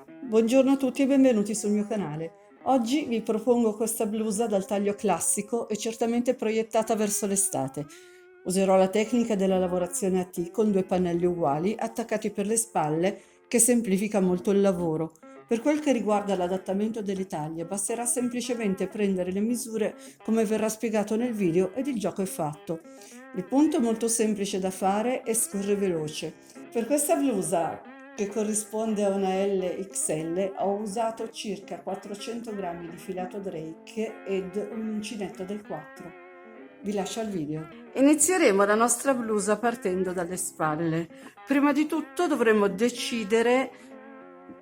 Buongiorno a tutti e benvenuti sul mio canale. Oggi vi propongo questa blusa dal taglio classico e certamente proiettata verso l'estate. Userò la tecnica della lavorazione a T con due pannelli uguali attaccati per le spalle che semplifica molto il lavoro. Per quel che riguarda l'adattamento delle taglie, basterà semplicemente prendere le misure come verrà spiegato nel video ed il gioco è fatto. Il punto è molto semplice da fare e scorre veloce. Per questa blusa, che corrisponde a una LXL, ho usato circa 400 grammi di filato Drake ed un uncinetto del 4. Vi lascio al video. Inizieremo la nostra blusa partendo dalle spalle. Prima di tutto dovremo decidere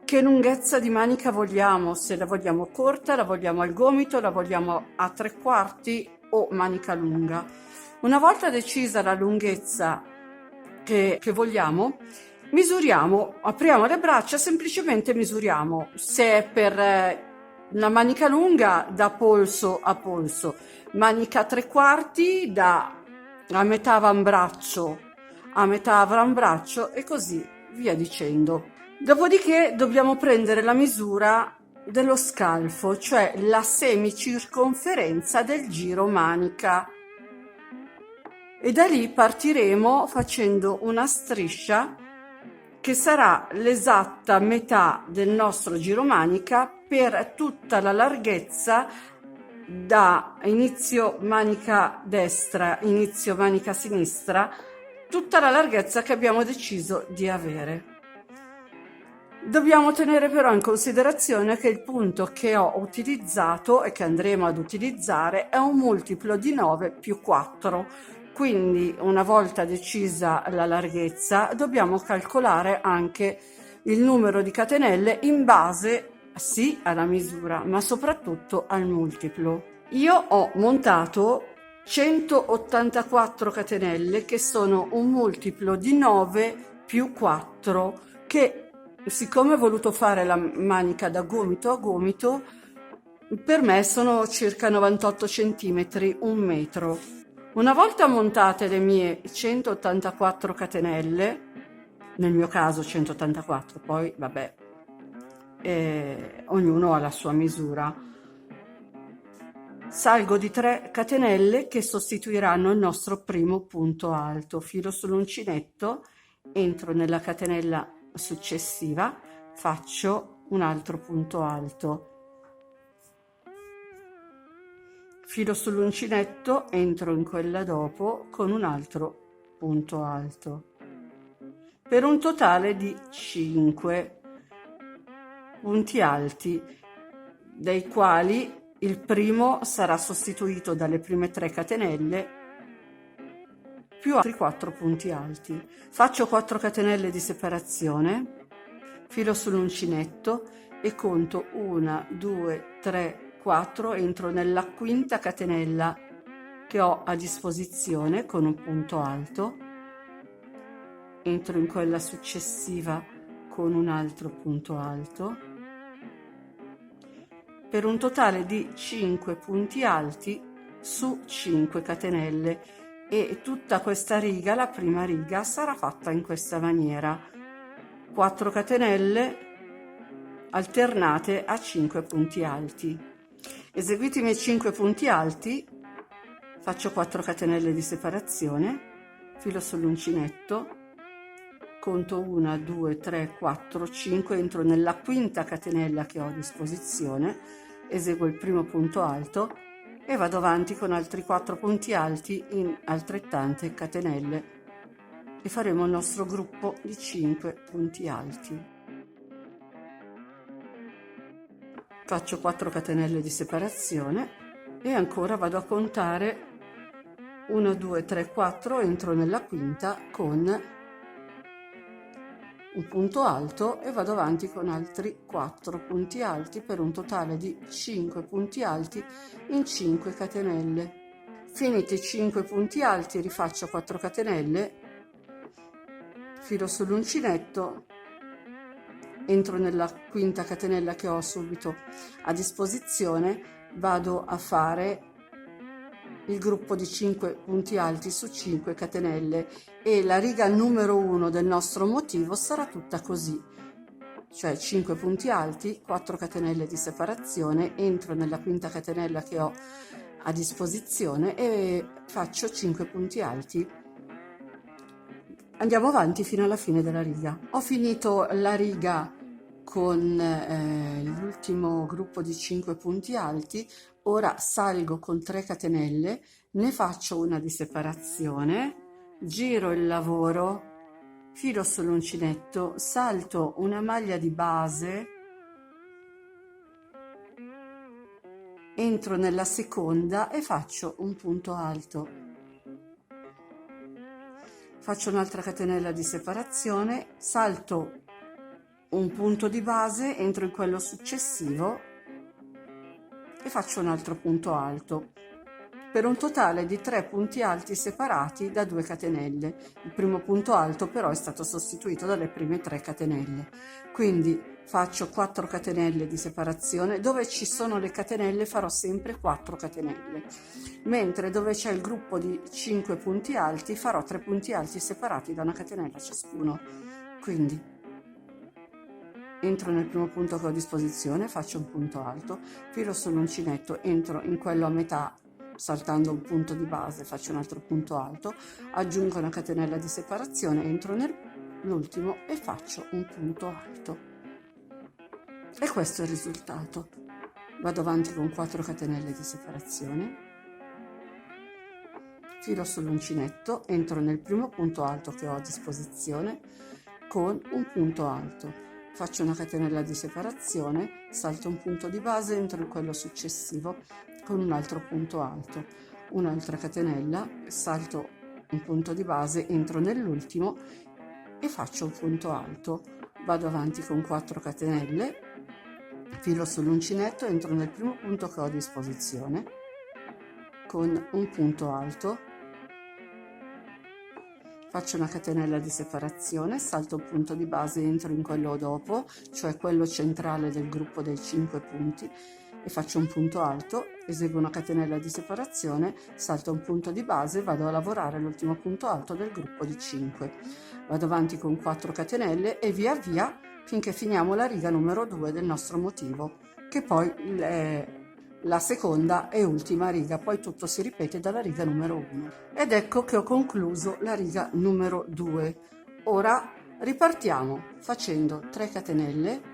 che lunghezza di manica vogliamo, se la vogliamo corta, la vogliamo al gomito, la vogliamo a 3/4 o manica lunga. Una volta decisa la lunghezza che vogliamo, misuriamo, apriamo le braccia, semplicemente misuriamo. Se è per la manica lunga, da polso a polso, manica 3/4 da a metà avambraccio a metà avambraccio e così via dicendo. Dopodiché dobbiamo prendere la misura dello scalfo, cioè la semicirconferenza del giro manica. E da lì partiremo facendo una striscia che sarà l'esatta metà del nostro giro manica per tutta la larghezza da inizio manica destra, inizio manica sinistra, tutta la larghezza che abbiamo deciso di avere. Dobbiamo tenere però in considerazione che il punto che ho utilizzato e che andremo ad utilizzare è un multiplo di 9 più 4, quindi una volta decisa la larghezza dobbiamo calcolare anche il numero di catenelle in base sì alla misura ma soprattutto al multiplo. Io ho montato 184 catenelle che sono un multiplo di 9 più 4 che, siccome ho voluto fare la manica da gomito a gomito, per me sono circa 98 centimetri, un metro. Una volta montate le mie 184 catenelle, nel mio caso 184, poi vabbè, ognuno ha la sua misura, salgo di 3 catenelle che sostituiranno il nostro primo punto alto, filo sull'uncinetto, entro nella catenella successiva, faccio un altro punto alto, filo sull'uncinetto, entro in quella dopo con un altro punto alto, per un totale di 5 punti alti, dei quali il primo sarà sostituito dalle prime 3 catenelle più altri 4 punti alti. Faccio 4 catenelle di separazione, filo sull'uncinetto e conto 1, 2, 3, 4, entro nella quinta catenella che ho a disposizione con un punto alto, entro in quella successiva con un altro punto alto, per un totale di 5 punti alti su 5 catenelle, e tutta questa riga, la prima riga, sarà fatta in questa maniera: 4 catenelle alternate a 5 punti alti. Eseguiti i miei 5 punti alti, faccio 4 catenelle di separazione, filo sull'uncinetto, conto 1, 2, 3, 4, 5, entro nella quinta catenella che ho a disposizione, eseguo il primo punto alto e vado avanti con altri 4 punti alti in altrettante catenelle e faremo il nostro gruppo di 5 punti alti. Faccio 4 catenelle di separazione e ancora vado a contare 1, 2, 3, 4, entro nella quinta con un punto alto e vado avanti con altri 4 punti alti per un totale di 5 punti alti in 5 catenelle. Finiti i 5 punti alti rifaccio 4 catenelle, filo sull'uncinetto, entro nella quinta catenella che ho subito a disposizione, vado a fare il gruppo di 5 punti alti su 5 catenelle e la riga numero 1 del nostro motivo sarà tutta così. cioè 5 punti alti, 4 catenelle di separazione, entro nella quinta catenella che ho a disposizione e faccio 5 punti alti. Andiamo avanti fino alla fine della riga. Ho finito la riga con l'ultimo gruppo di 5 punti alti, ora salgo con 3 catenelle, ne faccio una di separazione, giro il lavoro, filo sull'uncinetto, salto una maglia di base, entro nella seconda e faccio un punto alto. Faccio un'altra catenella di separazione, salto un punto di base, entro in quello successivo e faccio un altro punto alto, per un totale di 3 punti alti separati da 2 catenelle. Il primo punto alto però è stato sostituito dalle prime 3 catenelle, quindi faccio 4 catenelle di separazione. Dove ci sono le catenelle farò sempre 4 catenelle, mentre dove c'è il gruppo di 5 punti alti farò 3 punti alti separati da una catenella ciascuno. Quindi entro nel primo punto che ho a disposizione, faccio un punto alto, filo sull'uncinetto, entro in quello a metà saltando un punto di base, faccio un altro punto alto, aggiungo una catenella di separazione, entro nell'ultimo e faccio un punto alto. E questo è il risultato. Vado avanti con 4 catenelle di separazione, filo sull'uncinetto, entro nel primo punto alto che ho a disposizione con un punto alto, faccio una catenella di separazione, salto un punto di base, entro in quello successivo con un altro punto alto, un'altra catenella, salto un punto di base, entro nell'ultimo e faccio un punto alto. Vado avanti con 4 catenelle, filo sull'uncinetto, entro nel primo punto che ho a disposizione con un punto alto, faccio una catenella di separazione, salto un punto di base, entro in quello dopo, cioè quello centrale del gruppo dei 5 punti, e faccio un punto alto, eseguo una catenella di separazione, salto un punto di base, vado a lavorare l'ultimo punto alto del gruppo di 5. Vado avanti con 4 catenelle e via via finché finiamo la riga numero 2 del nostro motivo, che poi è la seconda e ultima riga, poi tutto si ripete dalla riga numero 1. Ed ecco che ho concluso la riga numero 2. Ora ripartiamo facendo 3 catenelle,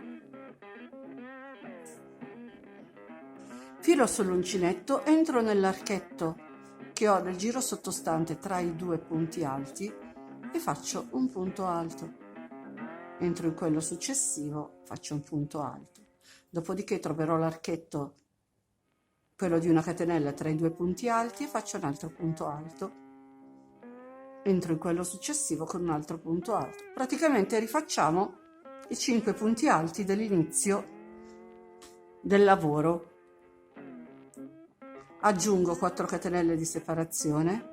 filo sull'uncinetto, entro nell'archetto che ho del giro sottostante tra i 2 punti alti e faccio un punto alto, entro in quello successivo, faccio un punto alto, dopodiché troverò l'archetto, quello di una catenella tra i 2 punti alti, e faccio un altro punto alto, entro in quello successivo con un altro punto alto. Praticamente rifacciamo i 5 punti alti dell'inizio del lavoro. Aggiungo 4 catenelle di separazione,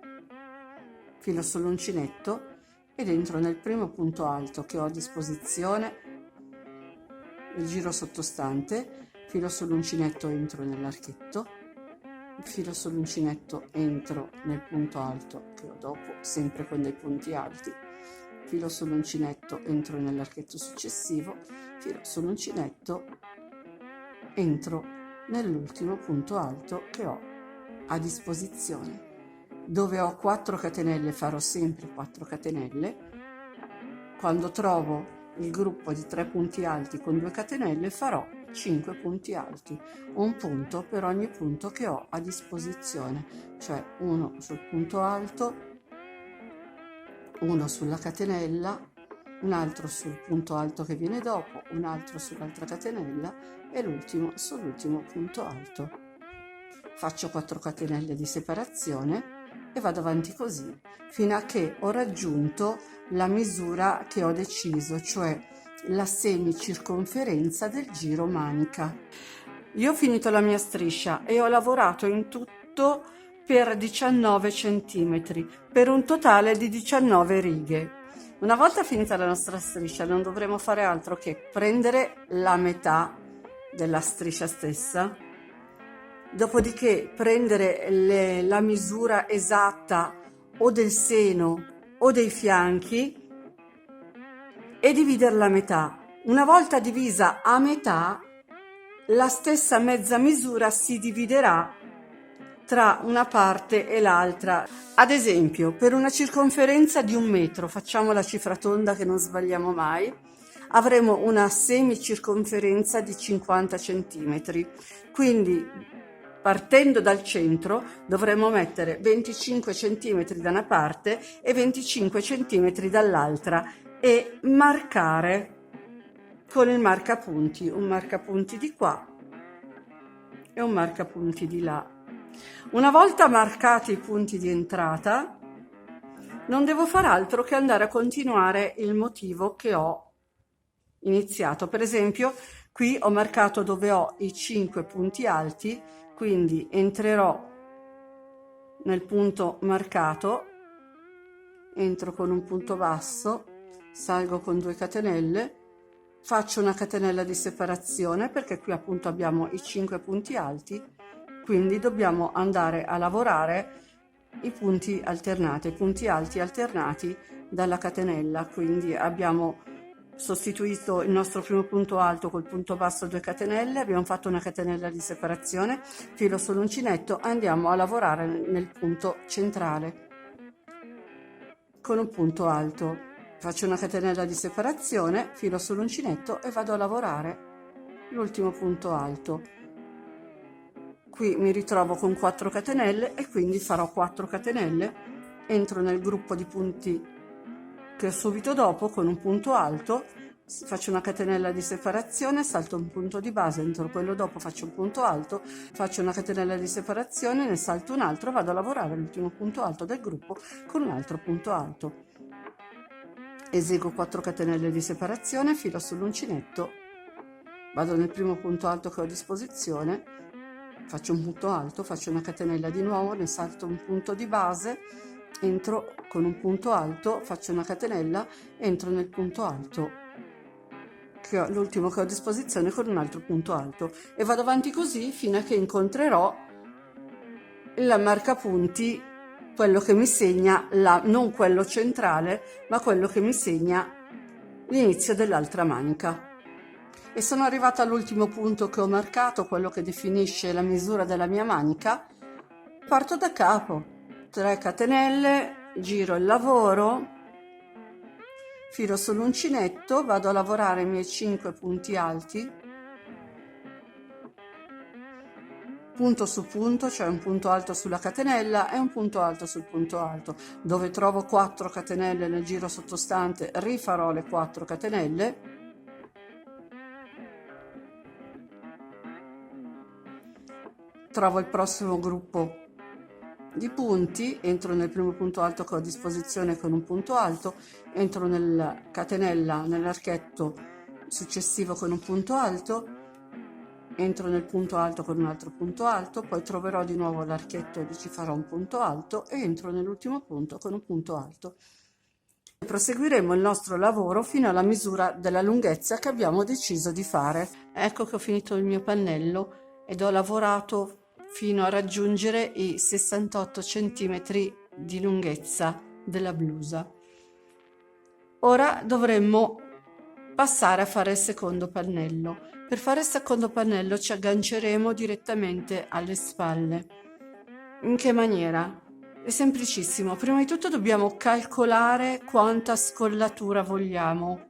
filo sull'uncinetto ed entro nel primo punto alto che ho a disposizione, il giro sottostante, filo sull'uncinetto, entro nell'archetto, filo sull'uncinetto, entro nel punto alto che ho dopo, sempre con dei punti alti, filo sull'uncinetto, entro nell'archetto successivo, filo sull'uncinetto, entro nell'ultimo punto alto che ho a disposizione. Dove ho 4 catenelle farò sempre 4 catenelle. Quando trovo il gruppo di 3 punti alti con 2 catenelle farò 5 punti alti, un punto per ogni punto che ho a disposizione, cioè uno sul punto alto, uno sulla catenella, un altro sul punto alto che viene dopo, un altro sull'altra catenella e l'ultimo sull'ultimo punto alto. Faccio 4 catenelle di separazione e vado avanti così fino a che ho raggiunto la misura che ho deciso, cioè la semicirconferenza del giro manica. Io ho finito la mia striscia e ho lavorato in tutto per 19 centimetri, per un totale di 19 righe. Una volta finita la nostra striscia non dovremo fare altro che prendere la metà della striscia stessa, dopodiché prendere la misura esatta o del seno o dei fianchi e dividerla a metà. Una volta divisa a metà, la stessa mezza misura si dividerà tra una parte e l'altra. Ad esempio, per una circonferenza di 1 metro, facciamo la cifra tonda che non sbagliamo mai, avremo una semicirconferenza di 50 centimetri. Quindi, partendo dal centro, dovremo mettere 25 centimetri da una parte e 25 centimetri dall'altra e marcare con il marcapunti, un marcapunti di qua e un marcapunti di là. Una volta marcati i punti di entrata, non devo far altro che andare a continuare il motivo che ho iniziato. Per esempio, qui ho marcato dove ho i 5 punti alti, quindi entrerò nel punto marcato, entro con un punto basso, salgo con 2 catenelle, faccio una catenella di separazione perché qui appunto abbiamo i 5 punti alti, quindi dobbiamo andare a lavorare i punti alternati, i punti alti alternati dalla catenella. Quindi abbiamo sostituito il nostro primo punto alto col punto basso 2 catenelle, abbiamo fatto una catenella di separazione, filo sull'uncinetto, andiamo a lavorare nel punto centrale con un punto alto. Faccio una catenella di separazione, filo sull'uncinetto e vado a lavorare l'ultimo punto alto. Qui mi ritrovo con 4 catenelle e quindi farò 4 catenelle, entro nel gruppo di punti che ho subito dopo con un punto alto, faccio una catenella di separazione, salto un punto di base, entro quello dopo faccio un punto alto, faccio una catenella di separazione, ne salto un altro, vado a lavorare l'ultimo punto alto del gruppo con un altro punto alto. Eseguo 4 catenelle di separazione, filo sull'uncinetto, vado nel primo punto alto che ho a disposizione, faccio un punto alto, faccio una catenella di nuovo, ne salto un punto di base, entro con un punto alto, faccio una catenella, entro nel punto alto, che ho, l'ultimo che ho a disposizione, con un altro punto alto, e vado avanti così fino a che incontrerò il marcapunti, quello che mi segna non quello centrale, ma quello che mi segna l'inizio dell'altra manica. E sono arrivata all'ultimo punto che ho marcato, quello che definisce la misura della mia manica. Parto da capo, 3 catenelle, giro il lavoro, filo sull'uncinetto, vado a lavorare i miei 5 punti alti, punto su punto, cioè un punto alto sulla catenella e un punto alto sul punto alto. Dove trovo 4 catenelle nel giro sottostante rifarò le 4 catenelle, trovo il prossimo gruppo di punti, entro nel primo punto alto che ho a disposizione con un punto alto, entro nella catenella, nell'archetto successivo con un punto alto, entro nel punto alto con un altro punto alto, poi troverò di nuovo l'archetto e ci farò un punto alto e entro nell'ultimo punto con un punto alto. Proseguiremo il nostro lavoro fino alla misura della lunghezza che abbiamo deciso di fare. Ecco che ho finito il mio pannello ed ho lavorato fino a raggiungere i 68 centimetri di lunghezza della blusa. Ora dovremmo passare a fare il secondo pannello. Per fare il secondo pannello ci agganceremo direttamente alle spalle. In che maniera? È semplicissimo. Prima di tutto dobbiamo calcolare quanta scollatura vogliamo.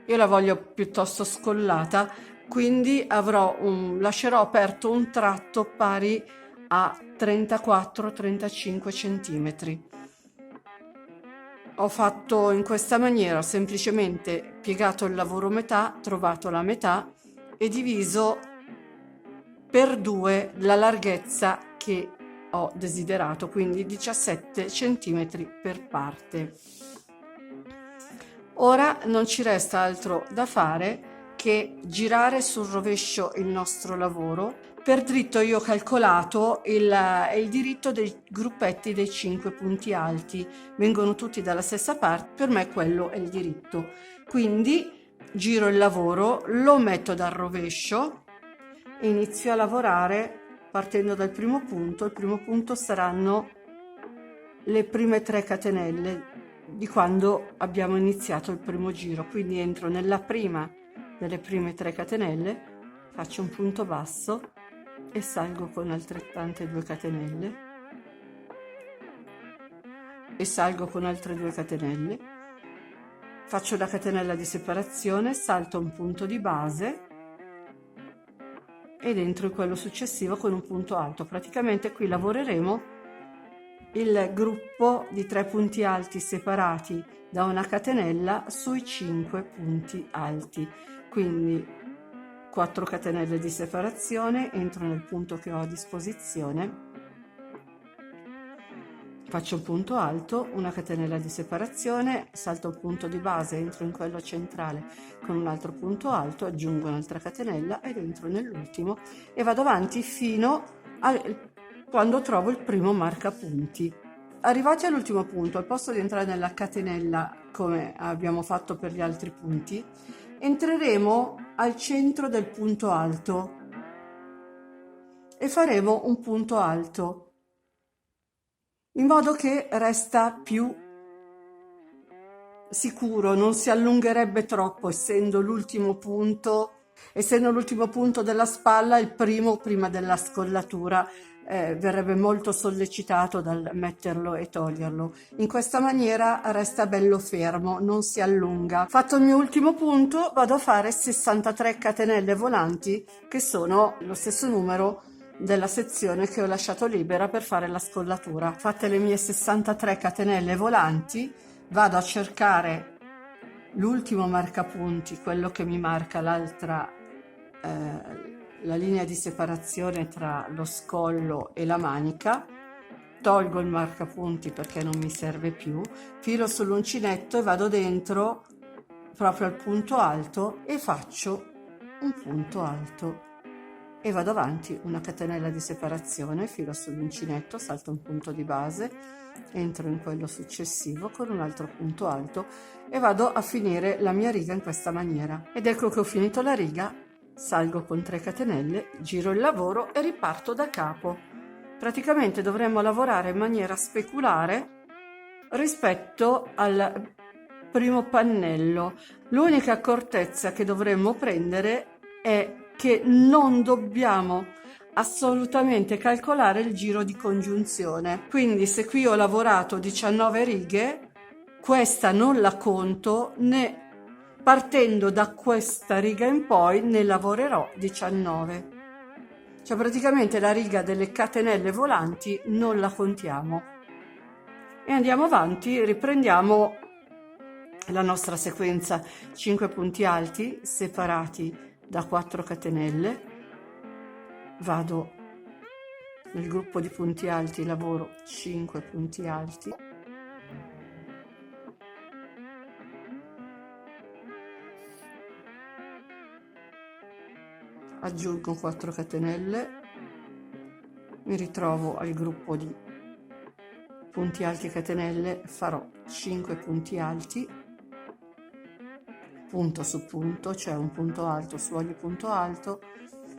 Io la voglio piuttosto scollata, quindi lascerò aperto un tratto pari a 34-35 centimetri. Ho fatto in questa maniera, ho semplicemente piegato il lavoro metà, trovato la metà e diviso per 2 la larghezza che ho desiderato, quindi 17 centimetri per parte. Ora non ci resta altro da fare che girare sul rovescio il nostro lavoro. Per dritto io ho calcolato il diritto dei gruppetti dei 5 punti alti, vengono tutti dalla stessa parte, per me quello è il diritto. Quindi giro il lavoro, lo metto dal rovescio e inizio a lavorare partendo dal primo punto. Il primo punto saranno le prime 3 catenelle di quando abbiamo iniziato il primo giro, quindi entro nella prima delle prime 3 catenelle, faccio un punto basso e salgo con altrettante 2 catenelle e salgo con altre 2 catenelle, faccio la catenella di separazione, salto un punto di base ed entro in quello successivo con un punto alto. Praticamente qui lavoreremo il gruppo di 3 punti alti separati da una catenella sui 5 punti alti, quindi 4 catenelle di separazione, entro nel punto che ho a disposizione, faccio un punto alto, una catenella di separazione, salto il punto di base, entro in quello centrale con un altro punto alto, aggiungo un'altra catenella ed entro nell'ultimo e vado avanti fino a quando trovo il primo marcapunti. Arrivati all'ultimo punto, al posto di entrare nella catenella come abbiamo fatto per gli altri punti, entreremo al centro del punto alto e faremo un punto alto in modo che resta più sicuro, non si allungherebbe troppo essendo l'ultimo punto della spalla, il primo prima della scollatura verrebbe molto sollecitato dal metterlo e toglierlo. In questa maniera resta bello fermo, non si allunga. Fatto il mio ultimo punto, vado a fare 63 catenelle volanti, che sono lo stesso numero della sezione che ho lasciato libera per fare la scollatura. Fatte le mie 63 catenelle volanti, vado a cercare l'ultimo marcapunti, quello che mi marca l'altra la linea di separazione tra lo scollo e la manica, tolgo il marcapunti perché non mi serve più, filo sull'uncinetto e vado dentro proprio al punto alto e faccio un punto alto e vado avanti, una catenella di separazione, filo sull'uncinetto, salto un punto di base, entro in quello successivo con un altro punto alto e vado a finire la mia riga in questa maniera. Ed ecco che ho finito la riga, salgo con 3 catenelle, giro il lavoro e riparto da capo. Praticamente dovremmo lavorare in maniera speculare rispetto al primo pannello. L'unica accortezza che dovremmo prendere è che non dobbiamo assolutamente calcolare il giro di congiunzione. Quindi se qui ho lavorato 19 righe, questa non la conto, né partendo da questa riga in poi ne lavorerò 19. Cioè praticamente la riga delle catenelle volanti non la contiamo. E andiamo avanti, riprendiamo la nostra sequenza: 5 punti alti separati da 4 catenelle, vado nel gruppo di punti alti, lavoro 5 punti alti, aggiungo 4 catenelle, mi ritrovo al gruppo di punti alti e catenelle, farò 5 punti alti, punto su punto, cioè un punto alto su ogni punto alto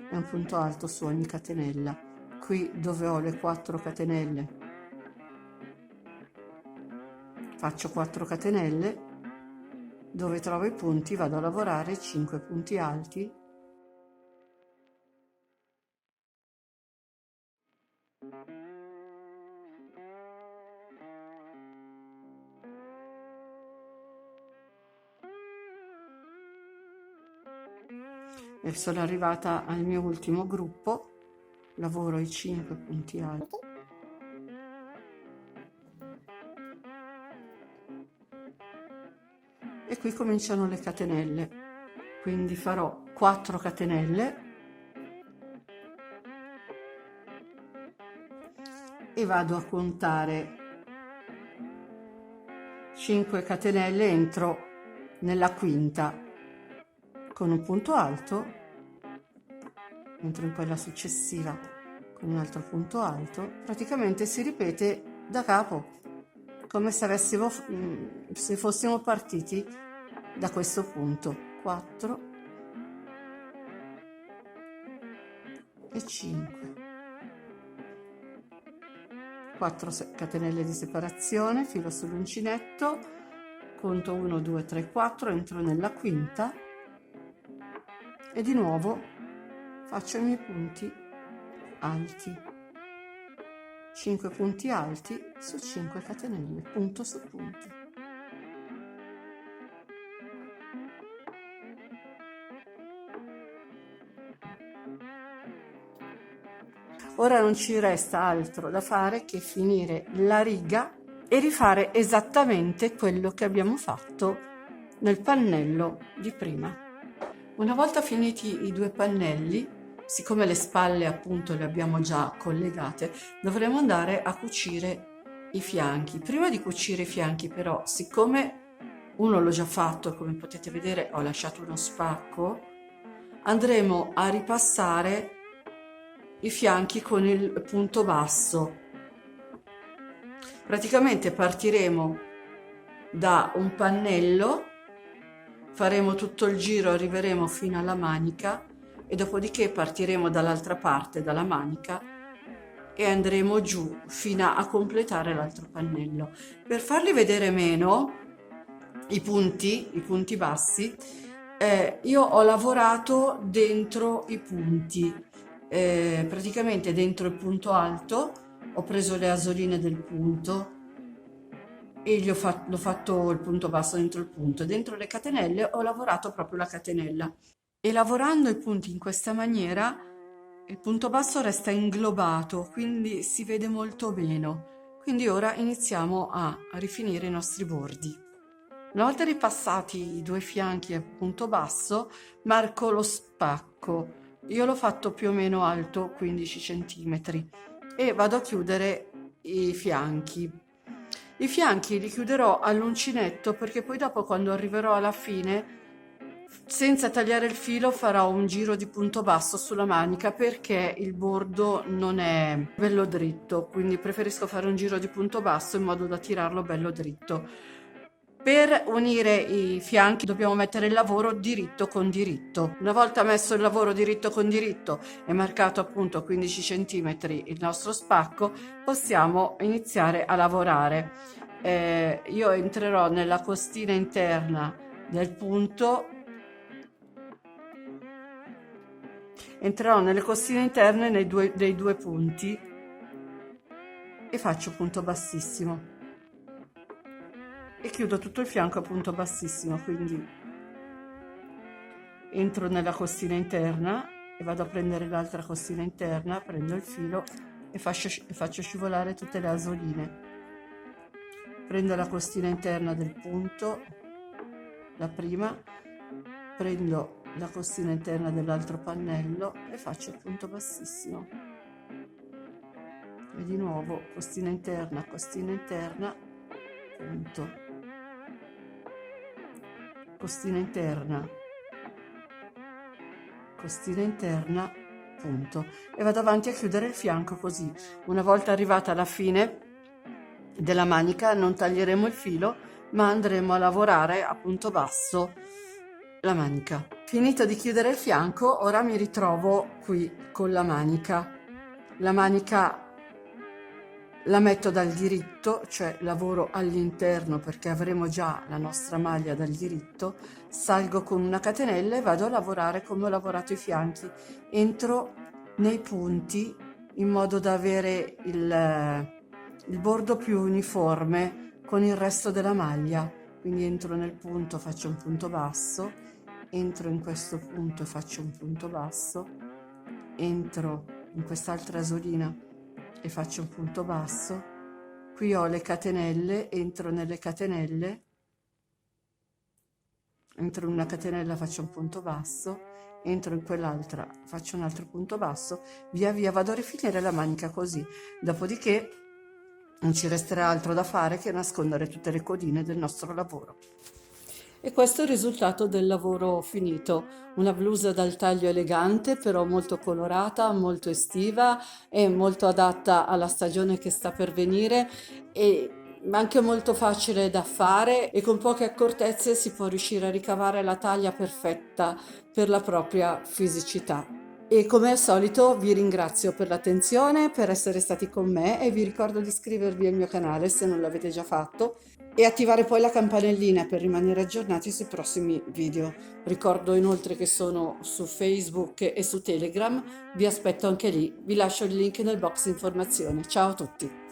e un punto alto su ogni catenella. Qui dove ho le 4 catenelle faccio 4 catenelle, dove trovo i punti vado a lavorare 5 punti alti, e sono arrivata al mio ultimo gruppo, lavoro i 5 punti alti e qui cominciano le catenelle, quindi farò 4 catenelle e vado a contare 5 catenelle, entro nella quinta con un punto alto, entro in quella successiva con un altro punto alto, praticamente si ripete da capo, come se se fossimo partiti da questo punto. 4 e 5, 4 catenelle di separazione, filo sull'uncinetto, conto 1 2 3 4, entro nella quinta e di nuovo faccio i miei punti alti, 5 punti alti su 5 catenelle, punto su punto. Ora non ci resta altro da fare che finire la riga e rifare esattamente quello che abbiamo fatto nel pannello di prima. Una volta finiti i 2 pannelli, siccome le spalle appunto le abbiamo già collegate, dovremo andare a cucire i fianchi. Prima di cucire i fianchi però, siccome uno l'ho già fatto, come potete vedere ho lasciato uno spacco, andremo a ripassare i fianchi con il punto basso. Praticamente partiremo da un pannello, faremo tutto il giro, arriveremo fino alla manica e dopodiché partiremo dall'altra parte, dalla manica, e andremo giù fino a completare l'altro pannello. Per farli vedere meno i punti bassi, io ho lavorato dentro i punti. Praticamente dentro il punto alto ho preso le asoline del punto e l'ho fatto il punto basso dentro il punto. Dentro le catenelle ho lavorato proprio la catenella, e lavorando i punti in questa maniera il punto basso resta inglobato, quindi si vede molto bene. Quindi ora iniziamo a rifinire i nostri bordi. Una volta ripassati i 2 fianchi al punto basso, marco lo spacco. Io l'ho fatto più o meno alto 15 cm e vado a chiudere i fianchi. I fianchi li chiuderò all'uncinetto perché poi dopo, quando arriverò alla fine, senza tagliare il filo farò un giro di punto basso sulla manica perché il bordo non è bello dritto, quindi preferisco fare un giro di punto basso in modo da tirarlo bello dritto. Per unire i fianchi dobbiamo mettere il lavoro diritto con diritto. Una volta messo il lavoro diritto con diritto e marcato appunto 15 cm il nostro spacco, possiamo iniziare a lavorare. Io entrerò nella costina interna del punto, entrerò nelle costine interne dei due punti e faccio punto bassissimo. E chiudo tutto il fianco a punto bassissimo, quindi entro nella costina interna e vado a prendere l'altra costina interna, prendo il filo e faccio scivolare tutte le asoline. Prendo la costina interna del punto, la prima, prendo la costina interna dell'altro pannello e faccio il punto bassissimo. E di nuovo costina interna, punto. Costina interna, punto, e vado avanti a chiudere il fianco così. Una volta arrivata alla fine della manica non taglieremo il filo, ma andremo a lavorare a punto basso la manica. Finito di chiudere il fianco, ora mi ritrovo qui con la manica. La manica la metto dal diritto, cioè lavoro all'interno perché avremo già la nostra maglia dal diritto, salgo con una catenella e vado a lavorare come ho lavorato i fianchi. Entro nei punti in modo da avere il bordo più uniforme con il resto della maglia. Quindi entro nel punto, faccio un punto basso, entro in questo punto e faccio un punto basso, entro in quest'altra asolina e faccio un punto basso. Qui ho le catenelle, entro nelle catenelle, entro in una catenella, faccio un punto basso, entro in quell'altra, faccio un altro punto basso, via via vado a rifinire la manica così. Dopodiché non ci resterà altro da fare che nascondere tutte le codine del nostro lavoro. E questo è il risultato del lavoro finito. Una blusa dal taglio elegante, però molto colorata, molto estiva e molto adatta alla stagione che sta per venire, e anche molto facile da fare, e con poche accortezze si può riuscire a ricavare la taglia perfetta per la propria fisicità. E come al solito vi ringrazio per l'attenzione, per essere stati con me, e vi ricordo di iscrivervi al mio canale se non l'avete già fatto, e attivare poi la campanellina per rimanere aggiornati sui prossimi video. Ricordo inoltre che sono su Facebook e su Telegram, vi aspetto anche lì, vi lascio il link nel box informazioni. Ciao a tutti!